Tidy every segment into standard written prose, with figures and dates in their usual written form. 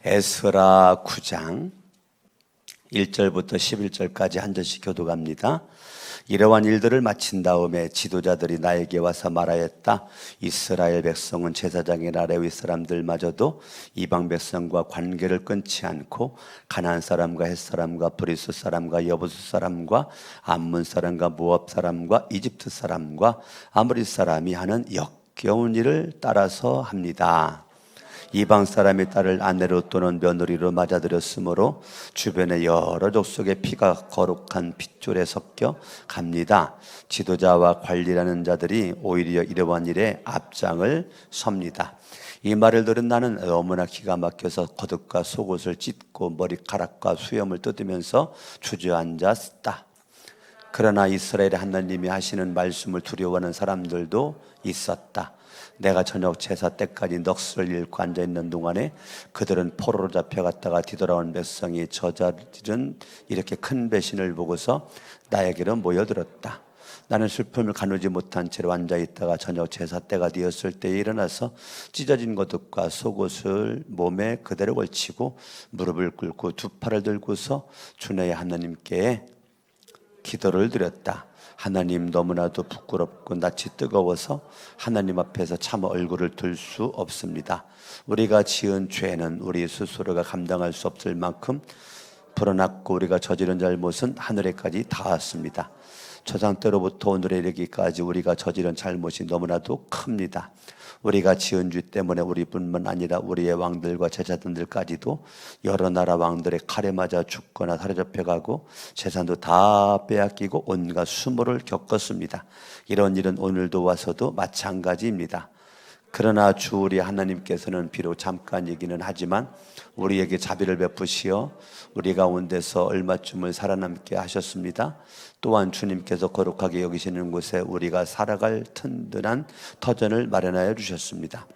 에스라 9장 1절부터 11절까지 한 절씩 교독합니다. 이러한 일들을 마친 다음에 지도자들이 나에게 와서 말하였다. 이스라엘 백성은 제사장이나 레위 사람들마저도 이방 백성과 관계를 끊지 않고 가나안 사람과 헷 사람과 브리스 사람과 여부스 사람과 암몬 사람과 모압 사람과 이집트 사람과 아모리 사람이 하는 역겨운 일을 따라서 합니다. 이방 사람의 딸을 아내로 또는 며느리로 맞아들였으므로 주변의 여러 족속의 피가 거룩한 핏줄에 섞여 갑니다. 지도자와 관리라는 자들이 오히려 이러한 일에 앞장을 섭니다. 이 말을 들은 나는 너무나 기가 막혀서 겉옷과 속옷을 찢고 머리카락과 수염을 뜯으면서 주저앉았다. 그러나 이스라엘의 하나님이 하시는 말씀을 두려워하는 사람들도 있었다. 내가 저녁 제사 때까지 넋을 잃고 앉아있는 동안에 그들은 포로로 잡혀갔다가 뒤돌아온 백성이 저자들은 이렇게 큰 배신을 보고서 나에게로 모여들었다. 나는 슬픔을 가누지 못한 채로 앉아있다가 저녁 제사 때가 되었을 때에 일어나서 찢어진 겉옷과 속옷을 몸에 그대로 걸치고 무릎을 꿇고 두 팔을 들고서 주의 하나님께 기도를 드렸다. 하나님, 너무나도 부끄럽고 낯이 뜨거워서 하나님 앞에서 차마 얼굴을 들 수 없습니다. 우리가 지은 죄는 우리 스스로가 감당할 수 없을 만큼 불어났고 우리가 저지른 잘못은 하늘에까지 닿았습니다. 조상 때로부터 오늘에 이르기까지 우리가 저지른 잘못이 너무나도 큽니다. 우리가 지은 죄 때문에 우리뿐만 아니라 우리의 왕들과 제자들까지도 여러 나라 왕들의 칼에 맞아 죽거나 사로잡혀가고 재산도 다 빼앗기고 온갖 수모를 겪었습니다. 이런 일은 오늘도 와서도 마찬가지입니다. 그러나 주 우리 하나님께서는 비록 잠깐이기는 하지만 우리에게 자비를 베푸시어 우리 가운데서 얼마쯤을 살아남게 하셨습니다. 또한 주님께서 거룩하게 여기시는 곳에 우리가 살아갈 튼튼한 터전을 마련하여 주셨습니다.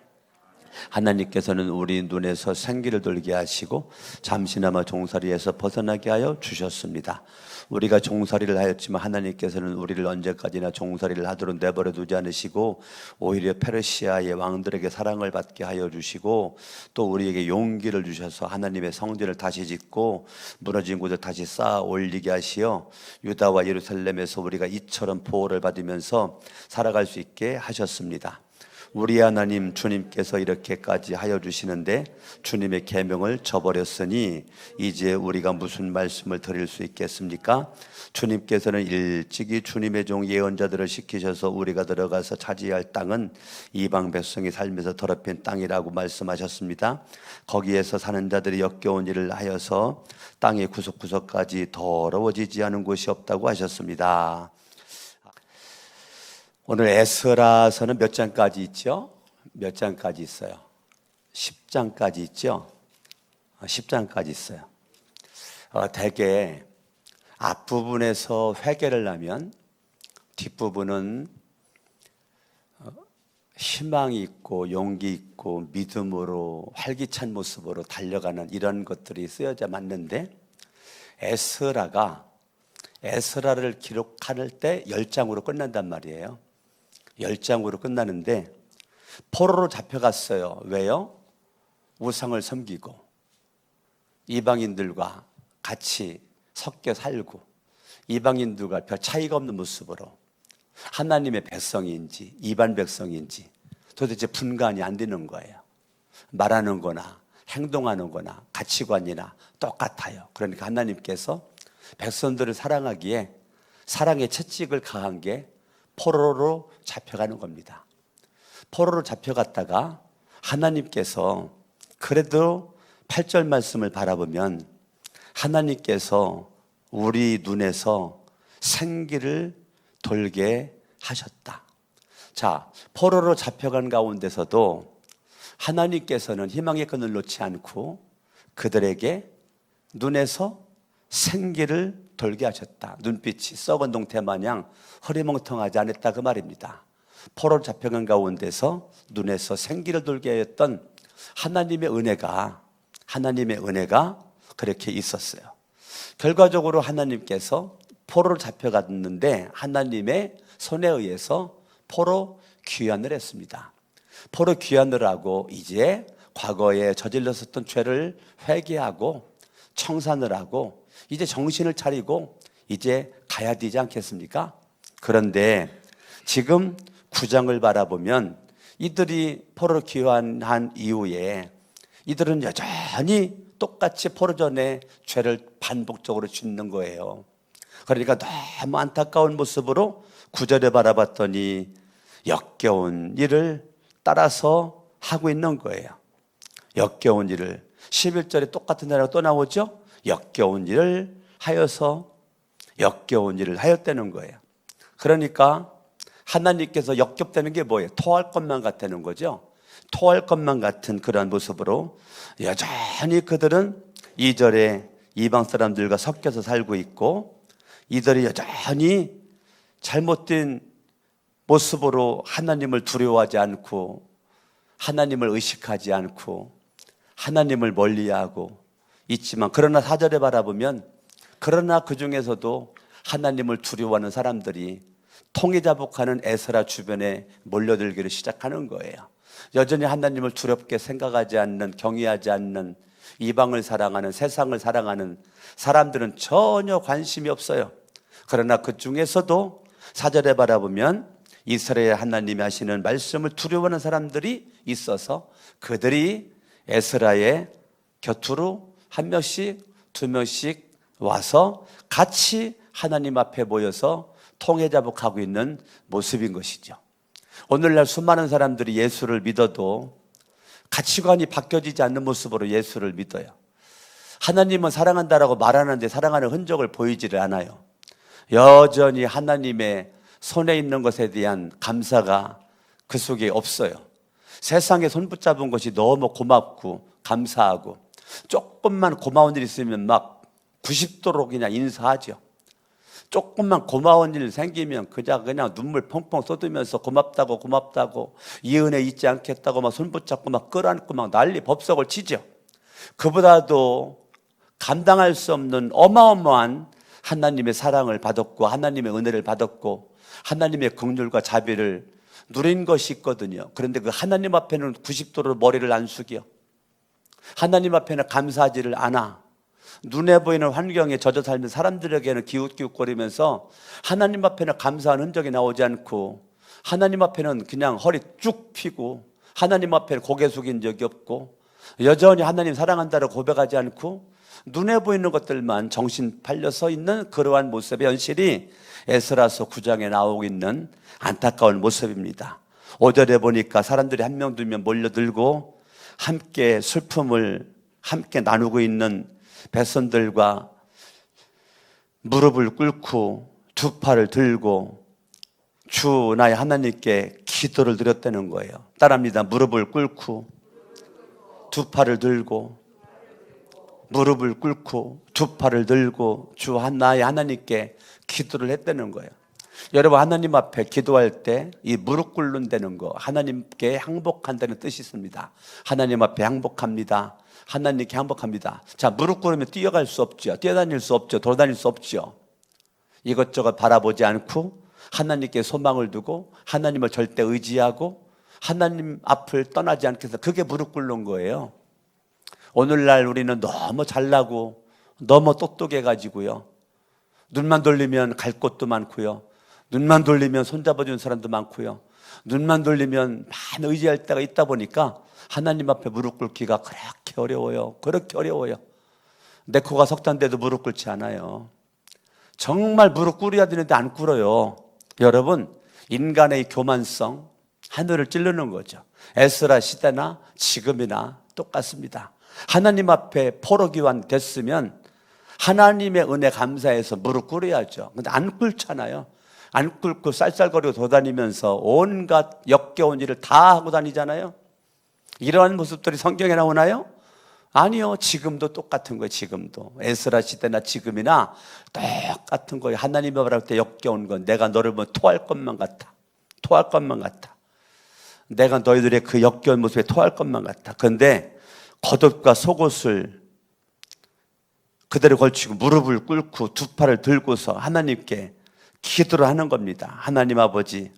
하나님께서는 우리 눈에서 생기를 돌게 하시고 잠시나마 종살이에서 벗어나게 하여 주셨습니다. 우리가 종살이를 하였지만 하나님께서는 우리를 언제까지나 종살이를 하도록 내버려 두지 않으시고 오히려 페르시아의 왕들에게 사랑을 받게 하여 주시고 또 우리에게 용기를 주셔서 하나님의 성전을 다시 짓고 무너진 곳을 다시 쌓아 올리게 하시어 유다와 예루살렘에서 우리가 이처럼 보호를 받으면서 살아갈 수 있게 하셨습니다. 우리 하나님 주님께서 이렇게까지 하여 주시는데 주님의 계명을 저버렸으니 이제 우리가 무슨 말씀을 드릴 수 있겠습니까? 주님께서는 일찍이 주님의 종 예언자들을 시키셔서 우리가 들어가서 차지할 땅은 이방 백성이 살면서 더럽힌 땅이라고 말씀하셨습니다. 거기에서 사는 자들이 역겨운 일을 하여서 땅의 구석구석까지 더러워지지 않은 곳이 없다고 하셨습니다. 오늘 에스라서는 몇 장까지 있죠? 몇 장까지 있어요? 10장까지 있죠? 10장까지 있어요. 대개 앞부분에서 회개를 하면 뒷부분은 희망이 있고 용기 있고 믿음으로 활기찬 모습으로 달려가는 이런 것들이 쓰여져 맞는데 에스라를 기록할 때 10장으로 끝난단 말이에요. 10장으로 끝나는데 포로로 잡혀갔어요. 왜요? 우상을 섬기고 이방인들과 같이 섞여 살고 이방인들과 별 차이가 없는 모습으로 하나님의 백성인지 이반 백성인지 도대체 분간이 안 되는 거예요. 말하는 거나 행동하는 거나 가치관이나 똑같아요. 그러니까 하나님께서 백성들을 사랑하기에 사랑의 채찍을 가한 게 포로로 잡혀가는 겁니다. 포로로 잡혀갔다가 하나님께서 그래도 8절 말씀을 바라보면 하나님께서 우리 눈에서 생기를 돌게 하셨다. 자, 포로로 잡혀간 가운데서도 하나님께서는 희망의 끈을 놓지 않고 그들에게 눈에서 생기를 돌게 하셨다. 눈빛이 썩은 동태 마냥 허리멍텅하지 않았다 그 말입니다. 포로로 잡혀간 가운데서 눈에서 생기를 돌게 하였던 하나님의 은혜가 그렇게 있었어요. 결과적으로 하나님께서 포로로 잡혀갔는데 하나님의 손에 의해서 포로 귀환을 했습니다. 포로 귀환을 하고 이제 과거에 저질렀었던 죄를 회개하고 청산을 하고 이제 정신을 차리고 이제 가야 되지 않겠습니까? 그런데 지금 9장을 바라보면 이들이 포로 귀환한 이후에 이들은 여전히 똑같이 포로 전에 죄를 반복적으로 짓는 거예요. 그러니까 너무 안타까운 모습으로 9절에 바라봤더니 역겨운 일을 따라서 하고 있는 거예요. 역겨운 일을 11절에 똑같은 단어가 또 나오죠. 역겨운 일을 하여서 역겨운 일을 하였다는 거예요. 그러니까 하나님께서 역겹다는 게 뭐예요? 토할 것만 같다는 거죠. 토할 것만 같은 그런 모습으로 여전히 그들은 2절에 이방 사람들과 섞여서 살고 있고 이들이 여전히 잘못된 모습으로 하나님을 두려워하지 않고 하나님을 의식하지 않고 하나님을 멀리하고 있지만 그러나 4절에 바라보면 그러나 그 중에서도 하나님을 두려워하는 사람들이 통해자복하는 에스라 주변에 몰려들기를 시작하는 거예요. 여전히 하나님을 두렵게 생각하지 않는, 경외하지 않는, 이방을 사랑하는, 세상을 사랑하는 사람들은 전혀 관심이 없어요. 그러나 그 중에서도 4절에 바라보면 이스라엘 하나님이 하시는 말씀을 두려워하는 사람들이 있어서 그들이 에스라의 곁으로 한 명씩, 두 명씩 와서 같이 하나님 앞에 모여서 통해자복하고 있는 모습인 것이죠. 오늘날 수많은 사람들이 예수를 믿어도 가치관이 바뀌어지지 않는 모습으로 예수를 믿어요. 하나님은 사랑한다라고 말하는데 사랑하는 흔적을 보이지를 않아요. 여전히 하나님의 손에 있는 것에 대한 감사가 그 속에 없어요. 세상에 손 붙잡은 것이 너무 고맙고 감사하고 조금만 고마운 일 있으면 막 90도로 그냥 인사하죠. 조금만 고마운 일 생기면 그냥 눈물 펑펑 쏟으면서 고맙다고 이 은혜 잊지 않겠다고 막 손 붙잡고 막 끌어안고 막 난리 법석을 치죠. 그보다도 감당할 수 없는 어마어마한 하나님의 사랑을 받았고 하나님의 은혜를 받았고 하나님의 긍휼과 자비를 누린 것이 있거든요. 그런데 그 하나님 앞에는 90도로 머리를 안 숙여. 하나님 앞에는 감사하지를 않아. 눈에 보이는 환경에 젖어 살는 사람들에게는 기웃기웃거리면서 하나님 앞에는 감사한 흔적이 나오지 않고 하나님 앞에는 그냥 허리 쭉 펴고 하나님 앞에는 고개 숙인 적이 없고 여전히 하나님 사랑한다고 고백하지 않고 눈에 보이는 것들만 정신 팔려서 있는 그러한 모습의 현실이 에스라서 9장에 나오고 있는 안타까운 모습입니다. 5절에 보니까 사람들이 한 명 두 명 몰려들고 함께 슬픔을 함께 나누고 있는 백성들과 무릎을 꿇고 두 팔을 들고 주 나의 하나님께 기도를 드렸다는 거예요. 따라합니다. 무릎을 꿇고 두 팔을 들고 무릎을 꿇고 두 팔을 들고 주 나의 하나님께 기도를 했다는 거예요. 여러분 하나님 앞에 기도할 때 이 무릎 꿇는다는 거 하나님께 항복한다는 뜻이 있습니다. 하나님 앞에 항복합니다. 하나님께 항복합니다. 자, 무릎 꿇으면 뛰어갈 수 없죠. 뛰어다닐 수 없죠. 돌아다닐 수 없죠. 이것저것 바라보지 않고 하나님께 소망을 두고 하나님을 절대 의지하고 하나님 앞을 떠나지 않게 해서 그게 무릎 꿇는 거예요. 오늘날 우리는 너무 잘나고 너무 똑똑해가지고요. 눈만 돌리면 갈 곳도 많고요. 눈만 돌리면 손잡아주는 사람도 많고요. 눈만 돌리면 많이 의지할 때가 있다 보니까 하나님 앞에 무릎 꿇기가 그렇게 어려워요. 그렇게 어려워요. 내 코가 석탄데도 무릎 꿇지 않아요. 정말 무릎 꿇어야 되는데 안 꿇어요. 여러분, 인간의 교만성 하늘을 찌르는 거죠. 에스라 시대나 지금이나 똑같습니다. 하나님 앞에 포로 귀환 됐으면 하나님의 은혜 감사해서 무릎 꿇어야죠. 근데 안 꿇잖아요. 안 꿇고 쌀쌀거리고 돌아다니면서 온갖 역겨운 일을 다 하고 다니잖아요. 이러한 모습들이 성경에 나오나요? 아니요. 지금도 똑같은 거예요. 지금도 에스라 시대나 지금이나 똑같은 거예요. 하나님이 말할 때 역겨운 건 내가 너를 보면 토할 것만 같아. 토할 것만 같아. 내가 너희들의 그 역겨운 모습에 토할 것만 같아. 그런데 겉옷과 속옷을 그대로 걸치고 무릎을 꿇고 두 팔을 들고서 하나님께 기도를 하는 겁니다. 하나님 아버지,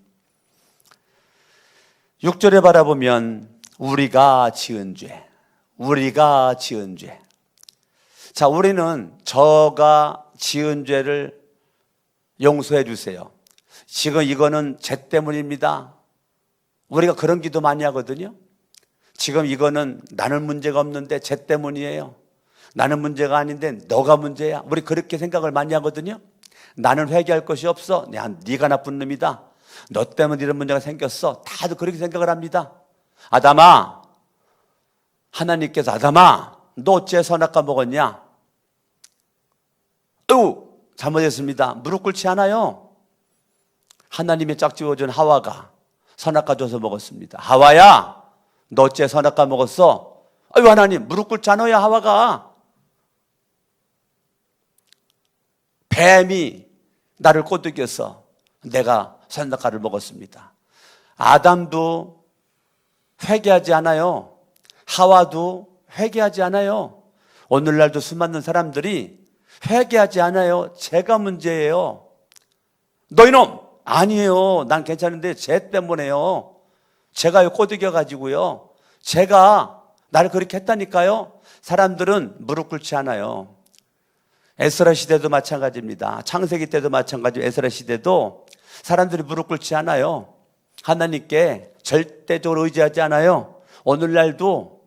6절에 바라보면 우리가 지은 죄, 우리가 지은 죄. 자, 우리는 저가 지은 죄를 용서해 주세요. 지금 이거는 죄 때문입니다. 우리가 그런 기도 많이 하거든요. 지금 이거는 나는 문제가 없는데 죄 때문이에요. 나는 문제가 아닌데 너가 문제야. 우리 그렇게 생각을 많이 하거든요. 나는 회개할 것이 없어. 네가 나쁜 놈이다. 너 때문에 이런 문제가 생겼어. 다들 그렇게 생각을 합니다. 아담아, 하나님께서 아담아, 너 어째 선악과 먹었냐? 잘못했습니다. 무릎 꿇지 않아요. 하나님의 짝지어준 하와가 선악과 줘서 먹었습니다. 하와야, 너 어째 선악과 먹었어? 아유, 하나님, 무릎 꿇지 않아요, 하와가. 뱀이 나를 꼬드겨서 내가 선악과를 먹었습니다. 아담도 회개하지 않아요. 하와도 회개하지 않아요. 오늘날도 수많은 사람들이 회개하지 않아요. 죄가 문제예요. 너 이놈! 아니에요. 난 괜찮은데 죄 때문에요. 제가 꼬드겨가지고요. 제가 나를 그렇게 했다니까요. 사람들은 무릎 꿇지 않아요. 에스라 시대도 마찬가지입니다. 창세기 때도 마찬가지고 에스라 시대도 사람들이 무릎 꿇지 않아요. 하나님께 절대적으로 의지하지 않아요. 오늘날도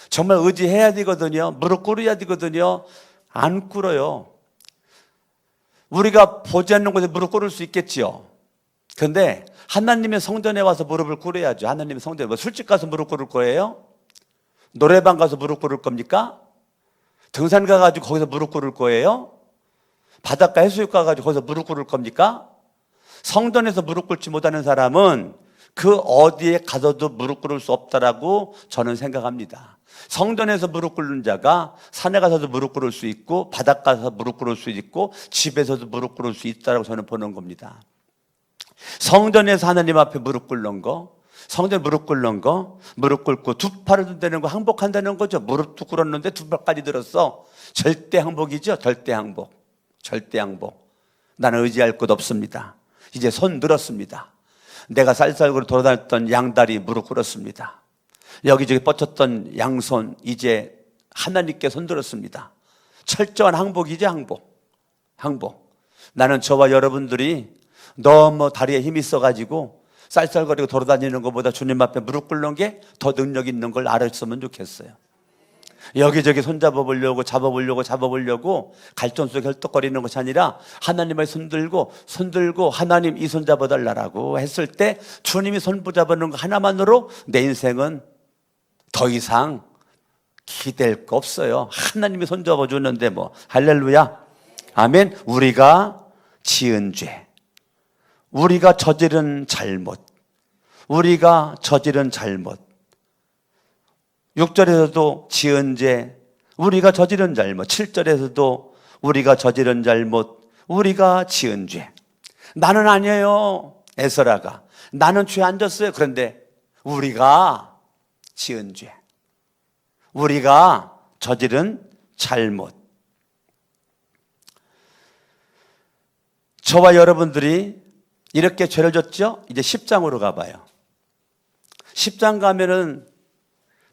정말 의지해야 되거든요. 무릎 꿇어야 되거든요. 안 꿇어요. 우리가 보지 않는 곳에 무릎 꿇을 수 있겠지요. 그런데 하나님의 성전에 와서 무릎을 꿇어야죠. 하나님의 성전에. 뭐 술집 가서 무릎 꿇을 거예요? 노래방 가서 무릎 꿇을 겁니까? 등산 가가지고 거기서 무릎 꿇을 거예요? 바닷가 해수욕 가가지고 거기서 무릎 꿇을 겁니까? 성전에서 무릎 꿇지 못하는 사람은 그 어디에 가서도 무릎 꿇을 수 없다라고 저는 생각합니다. 성전에서 무릎 꿇는 자가 산에 가서도 무릎 꿇을 수 있고 바닷가에서 무릎 꿇을 수 있고 집에서도 무릎 꿇을 수 있다라고 저는 보는 겁니다. 성전에서 하나님 앞에 무릎 꿇는 거, 성전 무릎 꿇는 거, 무릎 꿇고 두 팔을 든다는 거 항복한다는 거죠. 무릎도 꿇었는데 두 팔까지 들었어. 절대 항복이죠. 절대 항복. 절대 항복. 나는 의지할 것 없습니다. 이제 손 들었습니다. 내가 쌀쌀거리 돌아다녔던 양다리 무릎 꿇었습니다. 여기저기 뻗쳤던 양손 이제 하나님께 손 들었습니다. 철저한 항복이죠. 항복. 항복. 나는 저와 여러분들이 너무 다리에 힘이 있어가지고 쌀쌀거리고 돌아다니는 것보다 주님 앞에 무릎 꿇는 게 더 능력 있는 걸 알았으면 좋겠어요. 여기저기 손잡아보려고 잡아보려고 갈전수 헐떡거리는 것이 아니라 하나님의 손들고 하나님 이 손 잡아달라고 했을 때 주님이 손 붙잡는 거 하나만으로 내 인생은 더 이상 기댈 거 없어요. 하나님이 손 잡아주는데 뭐. 할렐루야. 아멘. 우리가 지은 죄, 우리가 저지른 잘못, 6절에서도 지은 죄, 우리가 저지른 잘못, 7절에서도 우리가 저지른 잘못, 우리가 지은 죄. 나는 아니에요. 에스라가. 나는 죄 안 졌어요. 그런데 우리가 지은 죄, 우리가 저지른 잘못. 저와 여러분들이 이렇게 죄를 졌죠? 이제 10장으로 가봐요. 10장 가면은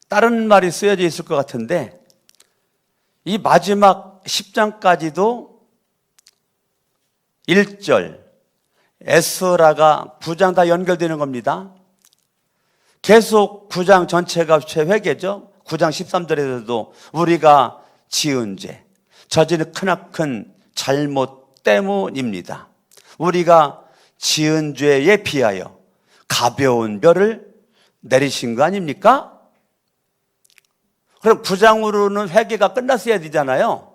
다른 말이 쓰여져 있을 것 같은데 이 마지막 10장까지도 1절 에스라가 9장 다 연결되는 겁니다. 계속 9장 전체가 회개죠. 9장 13절에서도 우리가 지은 죄, 저지른 크나큰 잘못 때문입니다. 우리가 지은 죄에 비하여 가벼운 벌을 내리신 거 아닙니까? 그럼 9장으로는 회개가 끝났어야 되잖아요.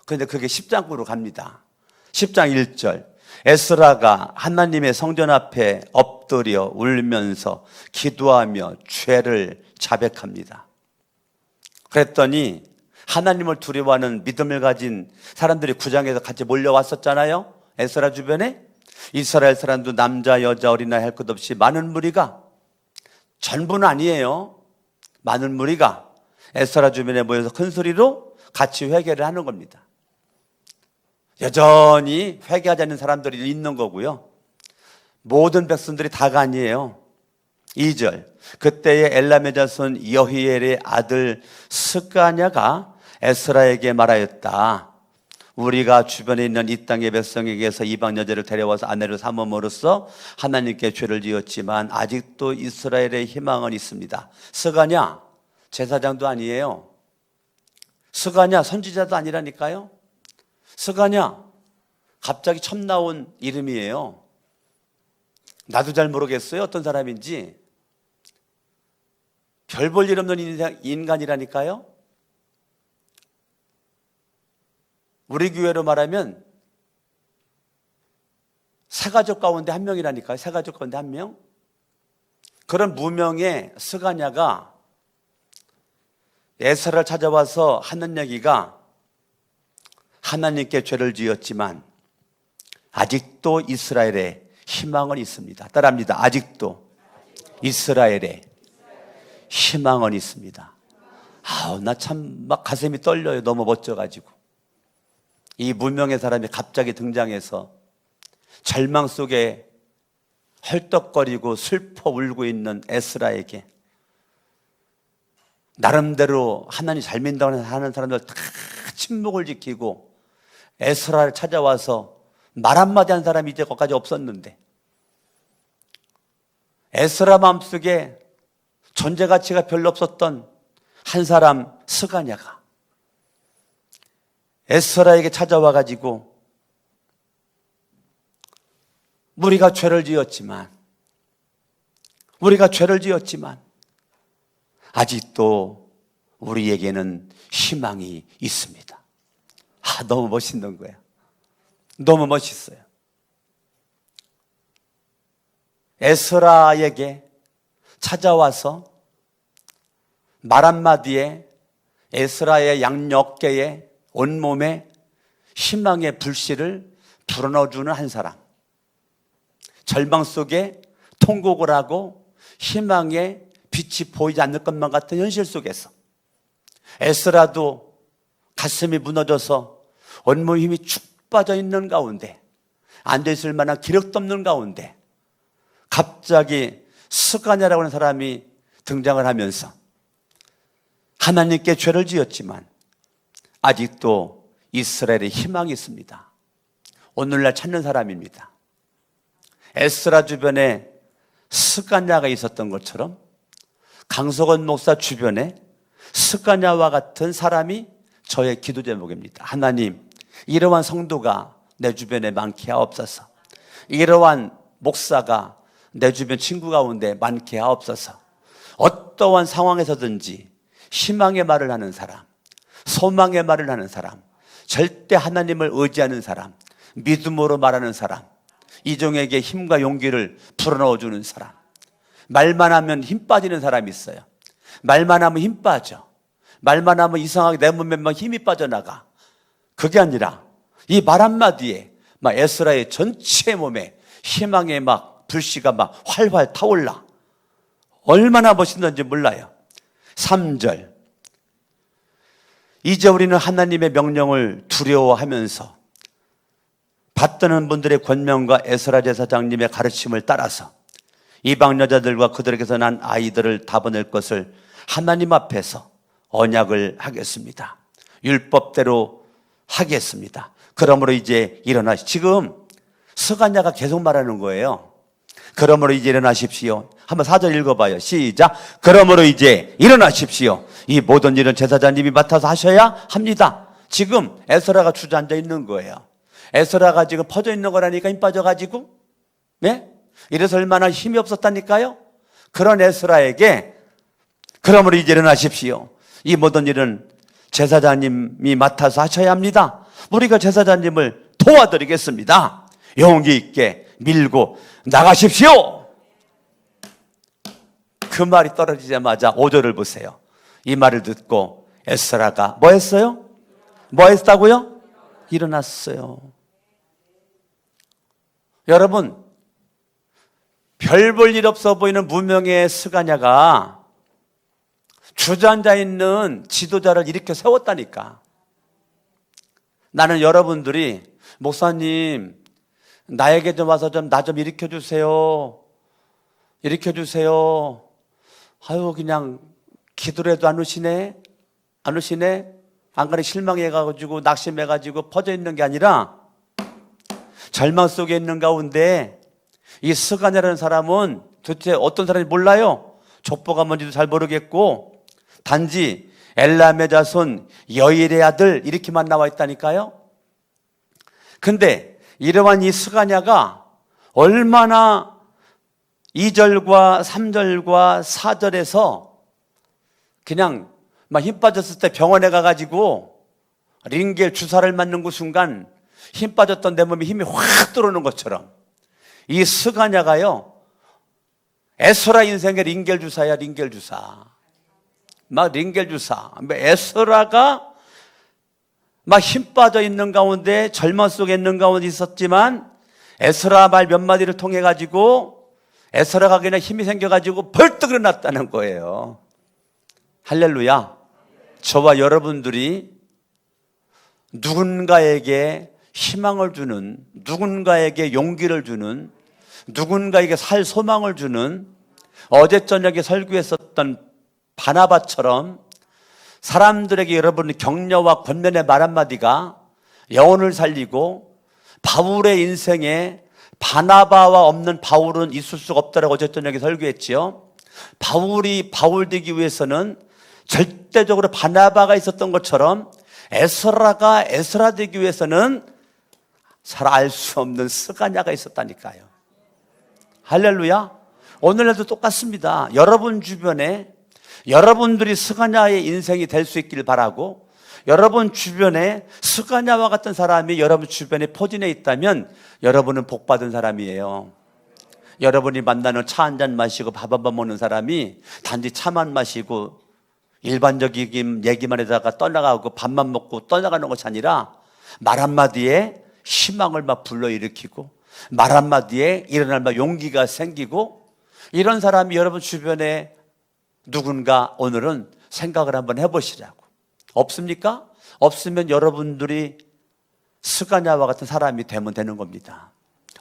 그런데 그게 10장으로 갑니다. 10장 1절 에스라가 하나님의 성전 앞에 엎드려 울면서 기도하며 죄를 자백합니다. 그랬더니 하나님을 두려워하는 믿음을 가진 사람들이 9장에서 같이 몰려왔었잖아요. 에스라 주변에 이스라엘 사람도 남자 여자 어린아이 할 것 없이 많은 무리가, 전부는 아니에요, 많은 무리가 에스라 주변에 모여서 큰 소리로 같이 회개를 하는 겁니다. 여전히 회개하지 않는 사람들이 있는 거고요. 모든 백성들이 다가 아니에요. 2절, 그때에 엘람의 자손 여히엘의 아들 스가냐가 에스라에게 말하였다. 우리가 주변에 있는 이 땅의 백성에게서 이방 여자를 데려와서 아내로 삼음으로써 하나님께 죄를 지었지만 아직도 이스라엘의 희망은 있습니다. 스가냐 제사장도 아니에요. 스가냐 선지자도 아니라니까요. 스가냐 갑자기 처음 나온 이름이에요. 나도 잘 모르겠어요, 어떤 사람인지. 별 볼 일 없는 인간이라니까요. 우리 교회로 말하면 세 가족 가운데 한 명이라니까요. 세 가족 가운데 한 명. 그런 무명의 스가냐가 에스라를 찾아와서 하는 얘기가 하나님께 죄를 지었지만 아직도 이스라엘에 희망은 있습니다. 따라합니다. 아직도 이스라엘에 희망은 있습니다. 나 참 막 가슴이 떨려요. 너무 멋져가지고. 이 무명의 사람이 갑자기 등장해서 절망 속에 헐떡거리고 슬퍼 울고 있는 에스라에게 나름대로 하나님 잘 믿는다고 하는 사람들 다 침묵을 지키고 에스라를 찾아와서 말 한마디 한 사람이 이제 거기까지 없었는데 에스라 마음속에 존재 가치가 별로 없었던 한 사람 스가냐가 에스라에게 찾아와가지고 우리가 죄를 지었지만 아직도 우리에게는 희망이 있습니다. 너무 멋있는 거예요. 너무 멋있어요. 에스라에게 찾아와서 말 한마디에 에스라의 양옆개에 온몸에 희망의 불씨를 불어넣어주는 한 사람. 절망 속에 통곡을 하고 희망의 빛이 보이지 않는 것만 같은 현실 속에서 에스라도 가슴이 무너져서 온몸 힘이 축 빠져 있는 가운데 앉아있을 만한 기력도 없는 가운데 갑자기 스가냐라고 하는 사람이 등장을 하면서 하나님께 죄를 지었지만 아직도 이스라엘에 희망이 있습니다. 오늘날 찾는 사람입니다. 에스라 주변에 스가냐가 있었던 것처럼 강석원 목사 주변에 스가냐와 같은 사람이 저의 기도 제목입니다. 하나님, 이러한 성도가 내 주변에 많게 하옵소서. 이러한 목사가 내 주변 친구 가운데 많게 하옵소서. 어떠한 상황에서든지 희망의 말을 하는 사람, 소망의 말을 하는 사람, 절대 하나님을 의지하는 사람, 믿음으로 말하는 사람, 이종에게 힘과 용기를 불어넣어주는 사람. 말만 하면 힘 빠지는 사람이 있어요. 말만 하면 힘 빠져. 말만 하면 이상하게 내 몸에만 힘이 빠져나가. 그게 아니라 이 말 한마디에 막 에스라의 전체 몸에 희망의 막 불씨가 막 활활 타올라. 얼마나 멋있는지 몰라요. 3절, 이제 우리는 하나님의 명령을 두려워하면서 받드는 분들의 권명과 에스라 제사장님의 가르침을 따라서 이방 여자들과 그들에게서 난 아이들을 답어낼 것을 하나님 앞에서 언약을 하겠습니다. 율법대로 하겠습니다. 그러므로 이제 일어나시. 지금 스가냐가 계속 말하는 거예요. 그러므로 이제 일어나십시오. 한번 4절 읽어봐요. 시작. 그러므로 이제 일어나십시오. 이 모든 일은 제사장님이 맡아서 하셔야 합니다. 지금 에스라가 주저앉아 있는 거예요. 에스라가 지금 퍼져 있는 거라니까, 힘 빠져가지고. 네? 이래서 얼마나 힘이 없었다니까요. 그런 에스라에게 그러므로 이제 일어나십시오. 이 모든 일은 제사장님이 맡아서 하셔야 합니다. 우리가 제사장님을 도와드리겠습니다. 용기 있게 밀고 나가십시오. 그 말이 떨어지자마자 5절을 보세요. 이 말을 듣고 에스라가 뭐 했어요? 뭐 했다고요? 일어났어요. 여러분, 별 볼 일 없어 보이는 무명의 스가냐가 주저앉아 있는 지도자를 일으켜 세웠다니까. 나는 여러분들이 목사님 나에게 좀 와서 좀 나 좀 일으켜 주세요. 일으켜주세요. 아유, 그냥 기도를 해도 안 오시네? 안 오시네? 안 가니 실망해가지고 낙심해가지고 퍼져 있는 게 아니라 절망 속에 있는 가운데 이 스가냐라는 사람은 도대체 어떤 사람인지 몰라요. 족보가 뭔지도 잘 모르겠고 단지 엘람의 자손 여일의 아들 이렇게만 나와 있다니까요. 근데 이러한 이 스가냐가 얼마나 2절과 3절과 4절에서 그냥 막 힘 빠졌을 때 병원에 가가지고 링겔 주사를 맞는 그 순간 힘 빠졌던 내 몸에 힘이 확 들어오는 것처럼 이 스가냐가요, 에스라 인생의 링겔 주사야. 링겔 주사, 막 링겔 주사. 에스라가 막 힘 빠져 있는 가운데 절망 속에 있는 가운데 있었지만 에스라 말 몇 마디를 통해 가지고 에스라가 그냥 힘이 생겨 가지고 벌떡 일어났다는 거예요. 할렐루야. 저와 여러분들이 누군가에게 희망을 주는, 누군가에게 용기를 주는, 누군가에게 살 소망을 주는, 어제 저녁에 설교했었던 바나바처럼 사람들에게 여러분의 격려와 권면의 말 한마디가 영혼을 살리고, 바울의 인생에 바나바와 없는 바울은 있을 수가 없다라고 어제 저녁에 설교했지요. 바울이 바울 되기 위해서는 절대적으로 바나바가 있었던 것처럼 에스라가 에스라 되기 위해서는 잘 알 수 없는 스가냐가 있었다니까요. 할렐루야. 오늘날도 똑같습니다. 여러분 주변에 여러분들이 스가냐의 인생이 될 수 있길 바라고, 여러분 주변에 스가냐와 같은 사람이 여러분 주변에 포진해 있다면 여러분은 복받은 사람이에요. 여러분이 만나는 차 한잔 마시고 밥 한 번 먹는 사람이 단지 차만 마시고 일반적인 얘기만 하다가 떠나가고 밥만 먹고 떠나가는 것이 아니라 말 한마디에 희망을 막 불러일으키고 말 한마디에 일어날 막 용기가 생기고, 이런 사람이 여러분 주변에 누군가 오늘은 생각을 한번 해보시라고. 없습니까? 없으면 여러분들이 스가냐와 같은 사람이 되면 되는 겁니다.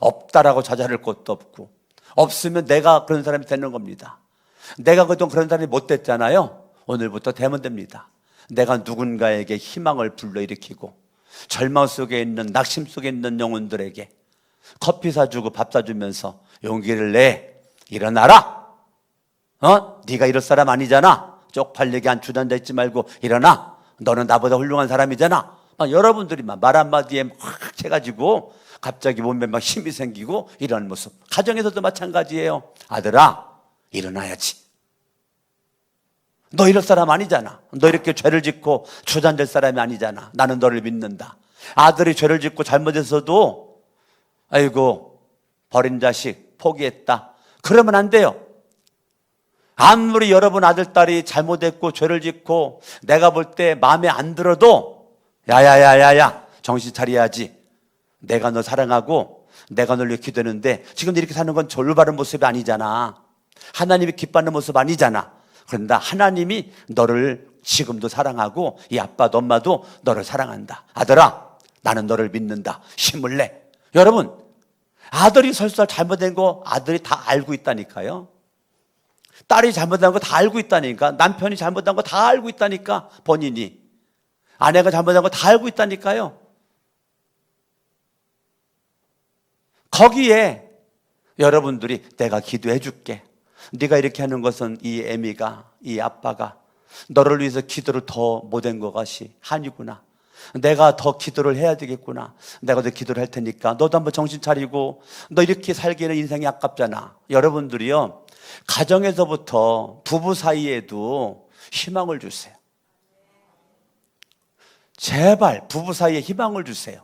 없다라고 자잘할 것도 없고, 없으면 내가 그런 사람이 되는 겁니다. 내가 그동안 그런 사람이 못 됐잖아요. 오늘부터 되면 됩니다. 내가 누군가에게 희망을 불러일으키고 절망 속에 있는, 낙심 속에 있는 영혼들에게 커피 사주고 밥 사주면서 용기를 내. 일어나라. 네가 이럴 사람 아니잖아. 쪽팔리게 한 주저앉아 있지 말고 일어나. 너는 나보다 훌륭한 사람이잖아. 여러분들이 막 말 한마디에 확 해가지고 갑자기 몸에 막 힘이 생기고 이런 모습. 가정에서도 마찬가지예요. 아들아, 일어나야지. 너 이럴 사람 아니잖아. 너 이렇게 죄를 짓고 주저앉을 사람이 아니잖아. 나는 너를 믿는다. 아들이 죄를 짓고 잘못했어도 아이고 버린 자식 포기했다, 그러면 안 돼요. 아무리 여러분 아들 딸이 잘못했고 죄를 짓고 내가 볼 때 마음에 안 들어도 야야야야야 정신 차려야지. 내가 너 사랑하고 내가 널 위해 기도했는데 지금 이렇게 사는 건 올바른 모습이 아니잖아. 하나님이 기뻐하는 모습 아니잖아. 그런다 하나님이 너를 지금도 사랑하고 이 아빠도 엄마도 너를 사랑한다. 아들아, 나는 너를 믿는다. 힘을 내. 여러분, 아들이 설사 잘못된 거 아들이 다 알고 있다니까요. 딸이 잘못한 거 다 알고 있다니까. 남편이 잘못한 거 다 알고 있다니까. 본인이. 아내가 잘못한 거 다 알고 있다니까요. 거기에 여러분들이 내가 기도해 줄게. 네가 이렇게 하는 것은 이 애미가, 이 아빠가 너를 위해서 기도를 더 못한 것이 아니구나. 내가 더 기도를 해야 되겠구나. 내가 더 기도를 할 테니까 너도 한번 정신 차리고, 너 이렇게 살기에는 인생이 아깝잖아. 여러분들이요, 가정에서부터 부부 사이에도 희망을 주세요. 제발 부부 사이에 희망을 주세요.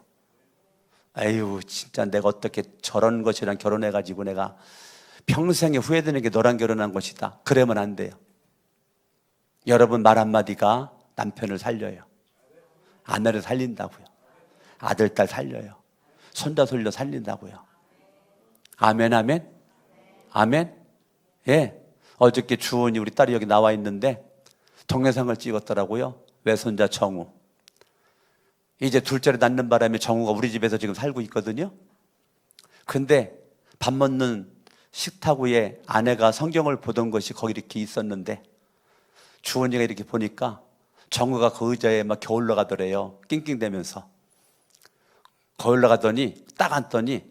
아유, 진짜 내가 어떻게 저런 것이랑 결혼해가지고 내가 평생에 후회되는 게 너랑 결혼한 것이다. 그러면 안 돼요. 여러분 말 한마디가 남편을 살려요. 아내를 살린다고요. 아들, 딸 살려요. 손자, 손녀 살린다고요. 아멘, 아멘, 아멘. 예. 어저께 주원이 우리 딸이 여기 나와 있는데 동영상을 찍었더라고요. 외손자 정우. 이제 둘째를 낳는 바람에 정우가 우리 집에서 지금 살고 있거든요. 근데 밥 먹는 식탁 위에 아내가 성경을 보던 것이 거기 이렇게 있었는데 주원이가 이렇게 보니까 정우가 그 의자에 막 겨울러 가더래요. 낑낑대면서. 거울러 가더니 딱 앉더니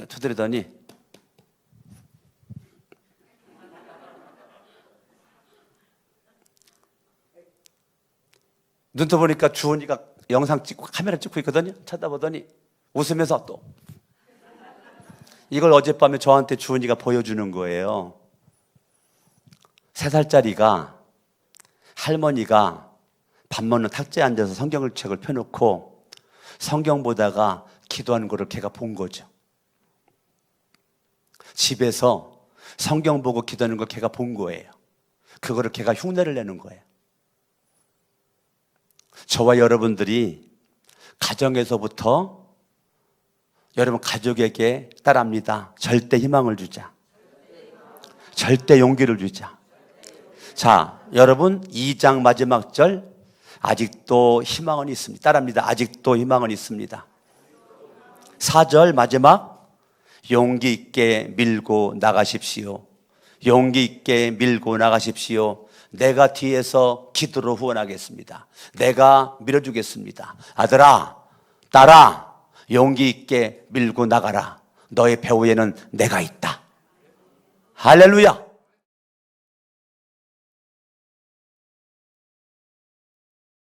두드리더니 눈 떠보니까 주원이가 영상 찍고 카메라 찍고 있거든요. 쳐다보더니 웃으면서 또 이걸 어젯밤에 저한테 주원이가 보여주는 거예요. 3살짜리가 할머니가 밥 먹는 탁자에 앉아서 성경책을 펴놓고 성경 보다가 기도하는 거를 걔가 본 거죠. 집에서 성경 보고 기도하는 걸 걔가 본 거예요. 그거를 걔가 흉내를 내는 거예요. 저와 여러분들이 가정에서부터 여러분 가족에게 따라합니다. 절대 희망을 주자. 절대 용기를 주자. 자, 여러분 2장 마지막 절 아직도 희망은 있습니다. 따라합니다. 아직도 희망은 있습니다. 4절 마지막 용기 있게 밀고 나가십시오. 용기 있게 밀고 나가십시오. 내가 뒤에서 기도로 후원하겠습니다. 내가 밀어주겠습니다. 아들아, 딸아, 용기 있게 밀고 나가라. 너의 배후에는 내가 있다. 할렐루야.